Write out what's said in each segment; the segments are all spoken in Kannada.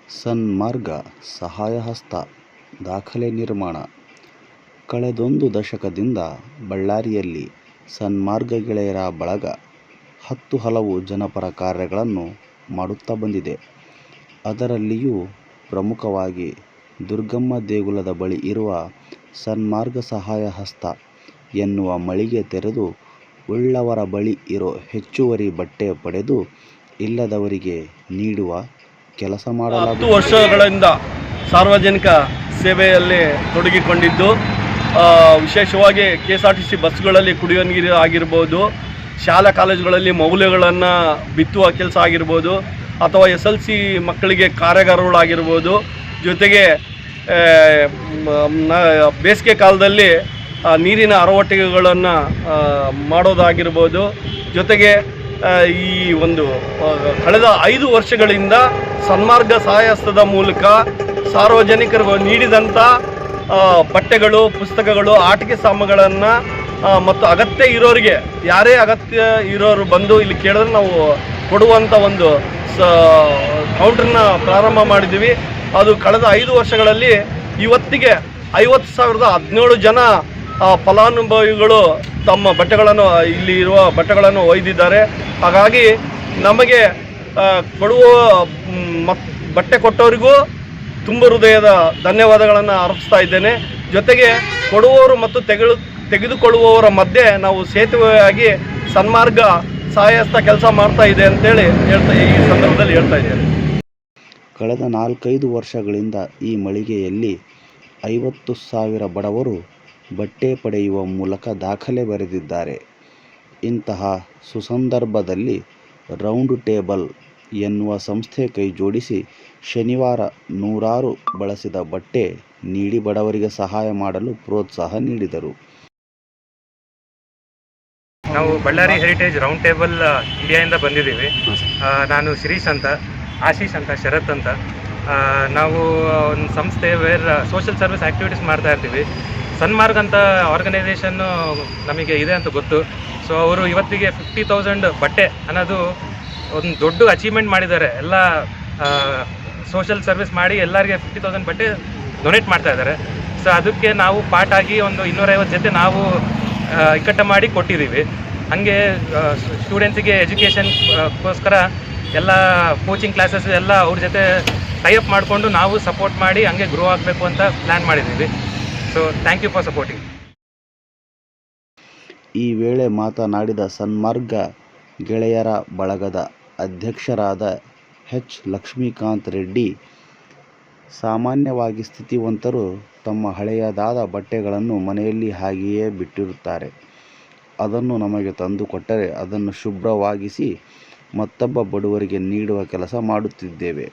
ಸನ್ಮಾರ್ಗ ಸಹಾಯಹಸ್ತ ದಾಖಲೆ ನಿರ್ಮಾಣ. ಕಳೆದೊಂದು ದಶಕದಿಂದ ಬಳ್ಳಾರಿಯಲ್ಲಿ ಸನ್ಮಾರ್ಗ ಗೆಳೆಯರ ಬಳಗ ಹಲವು ಜನಪರ ಕಾರ್ಯಗಳನ್ನು ಮಾಡುತ್ತಾ ಬಂದಿದೆ. ಅದರಲ್ಲಿಯೂ ಪ್ರಮುಖವಾಗಿ ದುರ್ಗಮ್ಮ ದೇಗುಲದ ಬಳಿ ಇರುವ ಸನ್ಮಾರ್ಗ ಸಹಾಯಹಸ್ತ ಎನ್ನುವ ಮಳಿಗೆ ತೆರೆದು ಉಳ್ಳವರ ಬಳಿ ಇರೋ ಹೆಚ್ಚುವರಿ ಬಟ್ಟೆ ಪಡೆದು ಇಲ್ಲದವರಿಗೆ ನೀಡುವ ಕೆಲಸ ಮಾಡಲಾಗುತ್ತದೆ. 10 ವರ್ಷಗಳಿಂದ ಸಾರ್ವಜನಿಕ ಸೇವೆಯಲ್ಲಿ ತೊಡಗಿಕೊಂಡಿದ್ದು, ವಿಶೇಷವಾಗಿ KSRTC ಬಸ್ಗಳಲ್ಲಿ ಕುಡಿಯೋ ನೀರು ಆಗಿರ್ಬೋದು, ಶಾಲಾ ಕಾಲೇಜುಗಳಲ್ಲಿ ಮೌಲ್ಯಗಳನ್ನು ಬಿತ್ತುವ ಕೆಲಸ ಆಗಿರ್ಬೋದು, ಅಥವಾ SLC ಮಕ್ಕಳಿಗೆ ಕಾರ್ಯಾಗಾರಗಳಾಗಿರ್ಬೋದು, ಜೊತೆಗೆ ಬೇಸಿಗೆ ಕಾಲದಲ್ಲಿ ನೀರಿನ ಅರವಟ್ಟಿಗೆಗಳನ್ನು ಮಾಡೋದಾಗಿರ್ಬೋದು. ಜೊತೆಗೆ ಈ ಒಂದು ಕಳೆದ 5 ವರ್ಷಗಳಿಂದ ಸನ್ಮಾರ್ಗ ಸಹಾಯಹಸ್ತದ ಮೂಲಕ ಸಾರ್ವಜನಿಕರು ನೀಡಿದಂಥ ಬಟ್ಟೆಗಳು, ಪುಸ್ತಕಗಳು, ಆಟಿಕೆ ಸಾಮಗಳನ್ನು ಮತ್ತು ಅಗತ್ಯ ಇರೋರಿಗೆ, ಯಾರೇ ಅಗತ್ಯ ಇರೋರು ಬಂದು ಇಲ್ಲಿ ಕೇಳಿದ್ರೆ ನಾವು ಕೊಡುವಂಥ ಒಂದು ಕೌಂಟ್ರನ್ನ ಪ್ರಾರಂಭ ಮಾಡಿದ್ದೀವಿ. ಅದು ಕಳೆದ 5 ವರ್ಷಗಳಲ್ಲಿ ಇವತ್ತಿಗೆ 50,017 ಜನ ಫಲಾನುಭವಿಗಳು ತಮ್ಮ ಬಟ್ಟೆಗಳನ್ನು, ಇಲ್ಲಿ ಇರುವ ಬಟ್ಟೆಗಳನ್ನು ಒಯ್ದಿದ್ದಾರೆ. ಹಾಗಾಗಿ ನಮಗೆ ಕೊಡುವ ಬಟ್ಟೆ ಕೊಟ್ಟವರಿಗೂ ತುಂಬ ಹೃದಯದ ಧನ್ಯವಾದಗಳನ್ನು ಅರ್ಪಿಸ್ತಾ ಇದ್ದೇನೆ. ಜೊತೆಗೆ ಕೊಡುವವರು ಮತ್ತು ತೆಗೆದುಕೊಳ್ಳುವವರ ಮಧ್ಯೆ ನಾವು ಸೇತುವೆಯಾಗಿ ಸನ್ಮಾರ್ಗ ಸಹಾಯಹಸ್ತ ಕೆಲಸ ಮಾಡ್ತಾ ಇದೆ ಅಂತೇಳಿ ಈ ಸಂದರ್ಭದಲ್ಲಿ ಹೇಳ್ತಾ ಇದ್ದೇನೆ. ಕಳೆದ 4-5 ವರ್ಷಗಳಿಂದ ಈ ಮಳಿಗೆಯಲ್ಲಿ 50,000 ಬಡವರು ಬಟ್ಟೆ ಪಡೆಯುವ ಮೂಲಕ ದಾಖಲೆ ಬರೆದಿದ್ದಾರೆ. ಇಂತಹ ಸುಸಂದರ್ಭದಲ್ಲಿ ರೌಂಡ್ ಟೇಬಲ್ ಎನ್ನುವ ಸಂಸ್ಥೆ ಕೈ ಜೋಡಿಸಿ ಶನಿವಾರ ನೂರಾರು ಬಳಸಿದ ಬಟ್ಟೆ ನೀಡಿ ಬಡವರಿಗೆ ಸಹಾಯ ಮಾಡಲು ಪ್ರೋತ್ಸಾಹ ನೀಡಿದರು. ನಾವು ಬಳ್ಳಾರಿ ಹೆರಿಟೇಜ್ ರೌಂಡ್ ಟೇಬಲ್ ಇಂಡಿಯಾದಿಂದ ಬಂದಿದ್ದೀವಿ. ನಾನು ಶಿರೀಶ್ ಅಂತ, ಆಶೀಶ್ ಅಂತ, ಶರತ್ ಅಂತ. ನಾವು ಒಂದು ಸಂಸ್ಥೆ ಸೋಷಿಯಲ್ ಸರ್ವಿಸ್ ಆ್ಯಕ್ಟಿವಿಟೀಸ್ ಮಾಡ್ತಾ ಇರ್ತೀವಿ. ಸನ್ಮಾರ್ಗ್ ಅಂತ ಆರ್ಗನೈಸೇಷನ್ನು ನಮಗೆ ಇದೆ ಅಂತ ಗೊತ್ತು. ಸೊ ಅವರು ಇವತ್ತಿಗೆ 50,000 ಬಟ್ಟೆ ಅನ್ನೋದು ಒಂದು ದೊಡ್ಡ ಅಚೀವ್ಮೆಂಟ್ ಮಾಡಿದ್ದಾರೆ. ಎಲ್ಲ ಸೋಷಿಯಲ್ ಸರ್ವಿಸ್ ಮಾಡಿ ಎಲ್ಲರಿಗೆ 50,000 ಬಟ್ಟೆ ಡೊನೇಟ್ ಮಾಡ್ತಾ ಇದ್ದಾರೆ. ಸೊ ಅದಕ್ಕೆ ನಾವು ಪಾರ್ಟ್ ಆಗಿ ಒಂದು 250 ಜೊತೆ ನಾವು ಇಕ್ಕಟ್ಟು ಮಾಡಿ ಕೊಟ್ಟಿದ್ದೀವಿ. ಹಾಗೆ ಸ್ಟೂಡೆಂಟ್ಸಿಗೆ ಎಜುಕೇಷನ್ಗೋಸ್ಕರ ಎಲ್ಲ ಕೋಚಿಂಗ್ ಕ್ಲಾಸಸ್ ಎಲ್ಲ ಅವ್ರ ಜೊತೆ ಟೈಅಪ್ ಮಾಡಿಕೊಂಡು ನಾವು ಸಪೋರ್ಟ್ ಮಾಡಿ ಹಂಗೆ ಗ್ರೋ ಆಗಬೇಕು ಅಂತ ಪ್ಲ್ಯಾನ್ ಮಾಡಿದ್ದೀವಿ. So thank you for supporting. ಈ ವೇಳೆ ಮಾತನಾಡಿದ ಸನ್ಮಾರ್ಗ ಗೆಳೆಯರ ಬಳಗದ ಅಧ್ಯಕ್ಷರಾದ H. ಲಕ್ಷ್ಮೀಕಾಂತ್ ರೆಡ್ಡಿ, ಸಾಮಾನ್ಯವಾಗಿ ಸ್ಥಿತಿವಂತರು ತಮ್ಮ ಹಳೆಯದಾದ ಬಟ್ಟೆಗಳನ್ನು ಮನೆಯಲ್ಲಿ ಹಾಗೆಯೇ ಬಿಟ್ಟಿರುತ್ತಾರೆ. ಅದನ್ನು ನಮಗೆ ತಂದು ಕೊಟ್ಟರೆ ಅದನ್ನು ಶುಭ್ರವಾಗಿಸಿ ಮತ್ತೊಬ್ಬ ಬಡವರಿಗೆ ನೀಡುವ ಕೆಲಸ ಮಾಡುತ್ತಿದ್ದೇವೆ.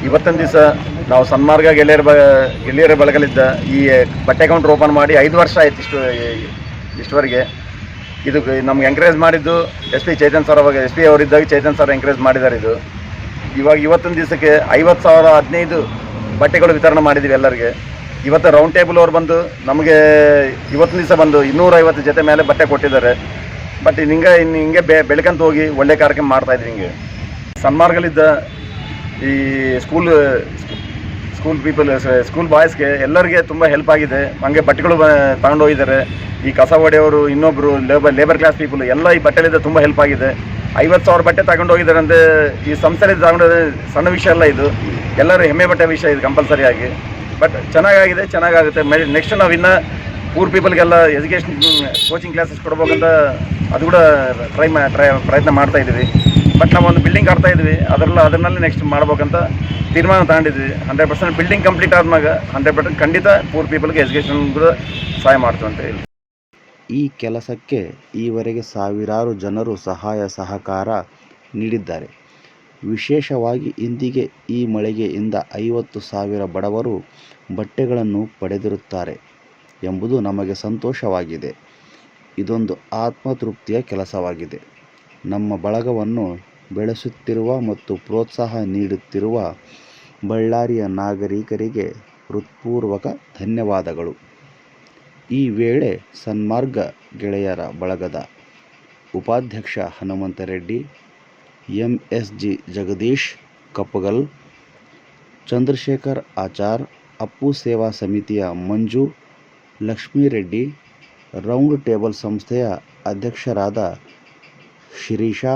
ಇವತ್ತಿನ ದಿವಸ ನಾವು ಸನ್ಮಾರ್ಗ ಗೆಳೆಯರ ಬಳಗಲಿದ್ದ ಈ ಬಟ್ಟೆ ಕೌಂಟರ್ ಓಪನ್ ಮಾಡಿ 5 ವರ್ಷ ಆಯಿತು. ಇಷ್ಟವರೆಗೆ ಇದು ನಮ್ಗೆ ಎಂಕರೇಜ್ ಮಾಡಿದ್ದು SP ಚೈತನ್ ಸರ್. ಅವಾಗ SP ಅವರಿದ್ದಾಗ ಚೈತನ್ ಸರ್ ಎಂಕರೇಜ್ ಮಾಡಿದ್ದಾರೆ. ಇವತ್ತಿನ ದಿವಸಕ್ಕೆ 50,015 ಬಟ್ಟೆಗಳು ವಿತರಣೆ ಮಾಡಿದ್ದೀವಿ ಎಲ್ಲರಿಗೆ. ಇವತ್ತು ರೌಂಡ್ ಟೇಬಲ್ ಅವ್ರು ಬಂದು ನಮಗೆ ಇವತ್ತಿನ ದಿವಸ ಬಂದು 250 ಜೊತೆ ಮೇಲೆ ಬಟ್ಟೆ ಕೊಟ್ಟಿದ್ದಾರೆ. ಬಟ್ ಹಿಂಗೆ ಬೆಳ್ಕಂತ ಹೋಗಿ ಒಳ್ಳೆ ಕಾರ್ಯಕ್ರಮ ಮಾಡ್ತಾಯಿದ್ವಿ. ಹಿಂಗೆ ಸನ್ಮಾರ್ಗಲಿದ್ದ ಈ ಸ್ಕೂಲ್ ಬಾಯ್ಸ್ಗೆ ಎಲ್ಲರಿಗೆ ತುಂಬ ಹೆಲ್ಪ್ ಆಗಿದೆ. ಹಂಗೆ ಬಟ್ಟೆಗಳು ತಗೊಂಡು ಹೋಗಿದ್ದಾರೆ. ಈ ಕಸ ಹೊಡೆಯವರು, ಇನ್ನೊಬ್ಬರು ಲೇಬರ್ ಕ್ಲಾಸ್ ಪೀಪಲ್ ಎಲ್ಲ ಈ ಬಟ್ಟೆಲಿದ್ದ ತುಂಬ ಹೆಲ್ಪ್ ಆಗಿದೆ. 50,000 ಬಟ್ಟೆ ತಗೊಂಡು ಹೋಗಿದ್ದಾರೆ ಅಂದರೆ ಈ ಸಂಸ್ಥೆಯಲ್ಲಿ ತಗೊಂಡೋದ್ರೆ ಸಣ್ಣ ವಿಷಯ ಅಲ್ಲ. ಇದು ಎಲ್ಲರೂ ಹೆಮ್ಮೆ ಪಟ್ಟ ವಿಷಯ ಇದು ಕಂಪಲ್ಸರಿಯಾಗಿ. ಬಟ್ ಚೆನ್ನಾಗಾಗುತ್ತೆ. ನೆಕ್ಸ್ಟ್ ನಾವು ಇನ್ನು ಪೂರ್ ಪೀಪಲ್ಗೆಲ್ಲ ಎಜುಕೇಷನ್ ಕೋಚಿಂಗ್ ಕ್ಲಾಸಸ್ ಕೊಡ್ಬೇಕಂತ ಅದು ಕೂಡ ಪ್ರಯತ್ನ ಮಾಡ್ತಾ ಇದ್ದೀವಿ. ಬಟ್ ನಾವು ಒಂದು ಬಿಲ್ಡಿಂಗ್ ಕಟ್ತಾ ಇದ್ವಿ, ಅದರಲ್ಲಿ ನೆಕ್ಸ್ಟ್ ಮಾಡ್ಬೇಕಂತ ತೀರ್ಮಾನ ತಗೊಂಡಿದ್ವಿ. 100% ಬಿಲ್ಡಿಂಗ್ ಕಂಪ್ಲೀಟ್ ಆದ್ಮಾಗ 100% ಖಂಡಿತ ಪೂರ್ ಪೀಪಲ್ಗೆ ಎಜುಕೇಷನ್ ಕೂಡ ಸಹಾಯ ಮಾಡ್ತೀವಿ ಅಂತ ಹೇಳಿ. ಈ ಕೆಲಸಕ್ಕೆ ಈವರೆಗೆ ಸಾವಿರಾರು ಜನರು ಸಹಾಯ ಸಹಕಾರ ನೀಡಿದ್ದಾರೆ. ವಿಶೇಷವಾಗಿ ಇಂದಿಗೆ ಈ ಮಳಿಗೆಯಿಂದ 50,000 ಬಡವರು ಬಟ್ಟೆಗಳನ್ನು ಪಡೆದಿರುತ್ತಾರೆ ಎಂಬುದು ನಮಗೆ ಸಂತೋಷವಾಗಿದೆ. ಇದೊಂದು ಆತ್ಮತೃಪ್ತಿಯ ಕೆಲಸವಾಗಿದೆ. ನಮ್ಮ ಬಳಗವನ್ನು ಬೆಳೆಸುತ್ತಿರುವ ಮತ್ತು ಪ್ರೋತ್ಸಾಹ ನೀಡುತ್ತಿರುವ ಬಳ್ಳಾರಿಯ ನಾಗರಿಕರಿಗೆ ಹೃತ್ಪೂರ್ವಕ ಧನ್ಯವಾದಗಳು. ಈ ವೇಳೆ ಸನ್ಮಾರ್ಗ ಗೆಳೆಯರ ಬಳಗದ ಉಪಾಧ್ಯಕ್ಷ ಹನುಮಂತರೆಡ್ಡಿ, MSG ಜಗದೀಶ್ ಕಪ್ಪಗಲ್, ಚಂದ್ರಶೇಖರ್ ಆಚಾರ್, ಅಪ್ಪು ಸೇವಾ ಸಮಿತಿಯ ಮಂಜು, ಲಕ್ಷ್ಮೀರೆಡ್ಡಿ, ರೌಂಡ್ ಟೇಬಲ್ ಸಂಸ್ಥೆಯ ಅಧ್ಯಕ್ಷರಾದ ಶಿರೀಷಾ,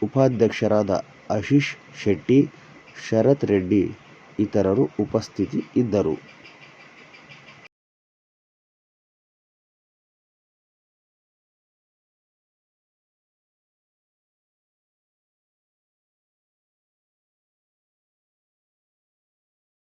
ಉಪಾಧ್ಯಕ್ಷರಾದ ಆಶೀಶ್ ಶೆಟ್ಟಿ, ಶರತ್ ರೆಡ್ಡಿ ಇತರರು ಉಪಸ್ಥಿತಿ ಇದ್ದರು.